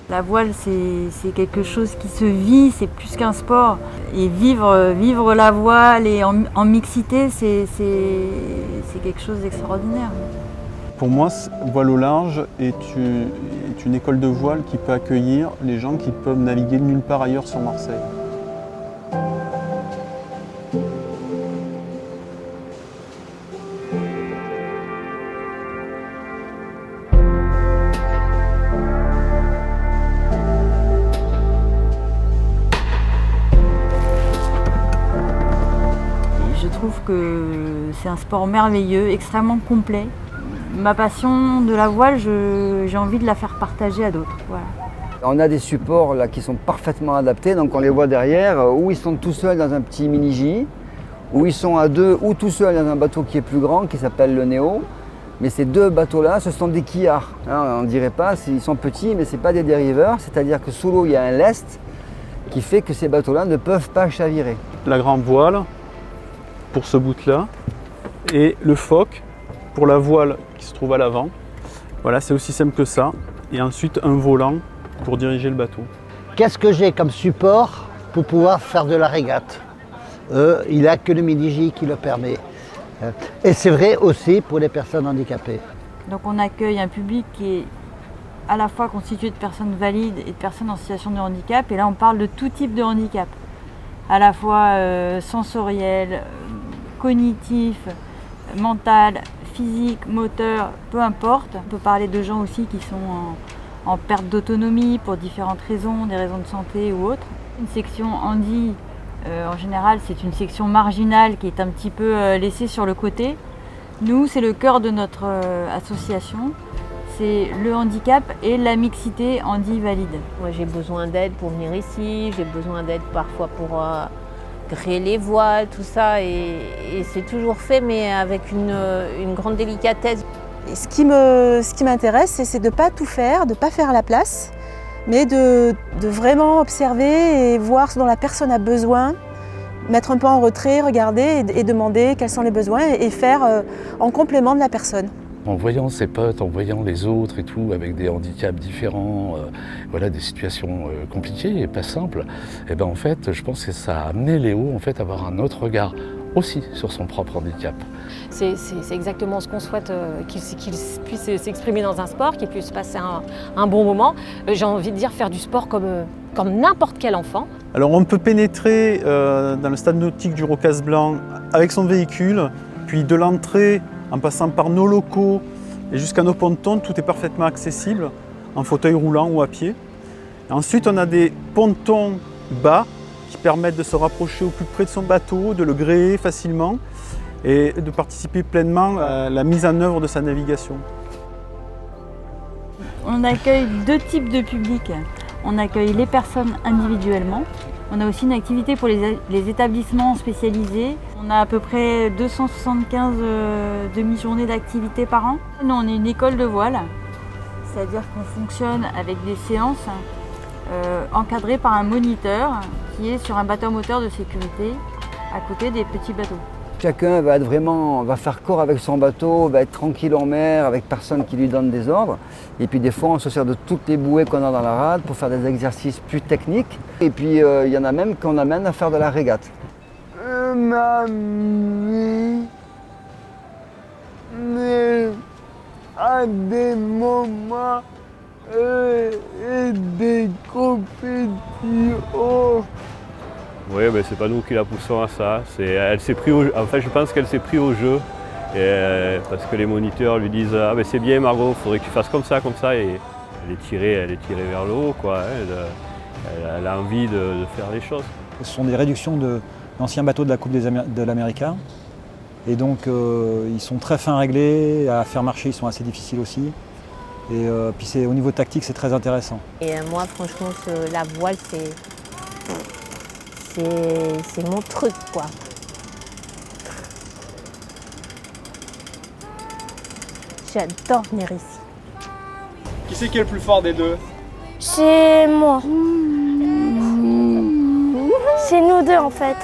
La voile, c'est quelque chose qui se vit, c'est plus qu'un sport. Et vivre la voile et en mixité, c'est quelque chose d'extraordinaire. Pour moi, Voile au large est une école de voile qui peut accueillir les gens qui peuvent naviguer nulle part ailleurs sur Marseille. Je trouve que c'est un sport merveilleux, extrêmement complet. Ma passion de la voile, j'ai envie de la faire partager à d'autres. Voilà. On a des supports là, qui sont parfaitement adaptés, donc on les voit derrière, où ils sont tout seuls dans un petit mini-J, où ils sont à deux ou tout seuls dans un bateau qui est plus grand, qui s'appelle le Néo. Mais ces deux bateaux-là, ce sont des quillards. On ne dirait pas, ils sont petits, mais ce n'est pas des dériveurs, c'est-à-dire que sous l'eau, il y a un lest qui fait que ces bateaux-là ne peuvent pas chavirer. La grande voile pour ce bout-là et le foc pour la voile qui se trouve à l'avant. Voilà, c'est aussi simple que ça. Et ensuite un volant pour diriger le bateau. Qu'est-ce que j'ai comme support pour pouvoir faire de la régate? Il n'a que le mini-J qui le permet. Et c'est vrai aussi pour les personnes handicapées. Donc on accueille un public qui est à la fois constitué de personnes valides et de personnes en situation de handicap. Et là on parle de tout type de handicap, à la fois sensoriel, cognitif, mental, physique, moteur, peu importe. On peut parler de gens aussi qui sont en perte d'autonomie pour différentes raisons, des raisons de santé ou autres. Une section handi, en général, c'est une section marginale qui est un petit peu laissée sur le côté. Nous, c'est le cœur de notre association, c'est le handicap et la mixité handi-valide. Moi, j'ai besoin d'aide pour venir ici, j'ai besoin d'aide parfois pour gréer les voiles, tout ça, et c'est toujours fait, mais avec une grande délicatesse. Et ce qui m'intéresse, c'est de ne pas tout faire, de ne pas faire à la place, mais de vraiment observer et voir ce dont la personne a besoin, mettre un peu en retrait, regarder et demander quels sont les besoins et faire en complément de la personne. En voyant ses potes, en voyant les autres et tout, avec des handicaps différents, voilà, des situations compliquées et pas simples, et ben en fait, je pense que ça a amené Léo en fait, à avoir un autre regard aussi sur son propre handicap. C'est exactement ce qu'on souhaite, qu'il puisse s'exprimer dans un sport, qu'il puisse passer un bon moment. J'ai envie de dire faire du sport comme n'importe quel enfant. Alors on peut pénétrer dans le stade nautique du Rocas-Blanc avec son véhicule, puis de l'entrée en passant par nos locaux et jusqu'à nos pontons, tout est parfaitement accessible, en fauteuil roulant ou à pied. Et ensuite, on a des pontons bas qui permettent de se rapprocher au plus près de son bateau, de le gréer facilement et de participer pleinement à la mise en œuvre de sa navigation. On accueille deux types de publics. On accueille les personnes individuellement. On a aussi une activité pour les établissements spécialisés. On a à peu près 275 demi-journées d'activité par an. Nous, on est une école de voile, c'est-à-dire qu'on fonctionne avec des séances encadrées par un moniteur qui est sur un bateau moteur de sécurité à côté des petits bateaux. Chacun va faire corps avec son bateau, va être tranquille en mer, avec personne qui lui donne des ordres. Et puis des fois, on se sert de toutes les bouées qu'on a dans la rade pour faire des exercices plus techniques. Et puis, il y en a même qu'on amène à faire de la régate. Mamie, mais à des moments et des compétitions. Oui, ben c'est pas nous qui la poussons à ça. Elle s'est pris en fait, je pense qu'elle s'est pris au jeu. Parce que les moniteurs lui disent « Ah ben c'est bien Margot, il faudrait que tu fasses comme ça », et elle est tirée vers le haut, quoi. Elle a envie de faire les choses. Ce sont des réductions d'anciens bateaux de la Coupe de l'América. Et donc ils sont très fins réglés, à faire marcher ils sont assez difficiles aussi. Et puis au niveau tactique c'est très intéressant. Et moi franchement la voile c'est mon truc, quoi. J'adore venir ici. Qui c'est qui est le plus fort des deux? C'est moi. C'est nous deux en fait.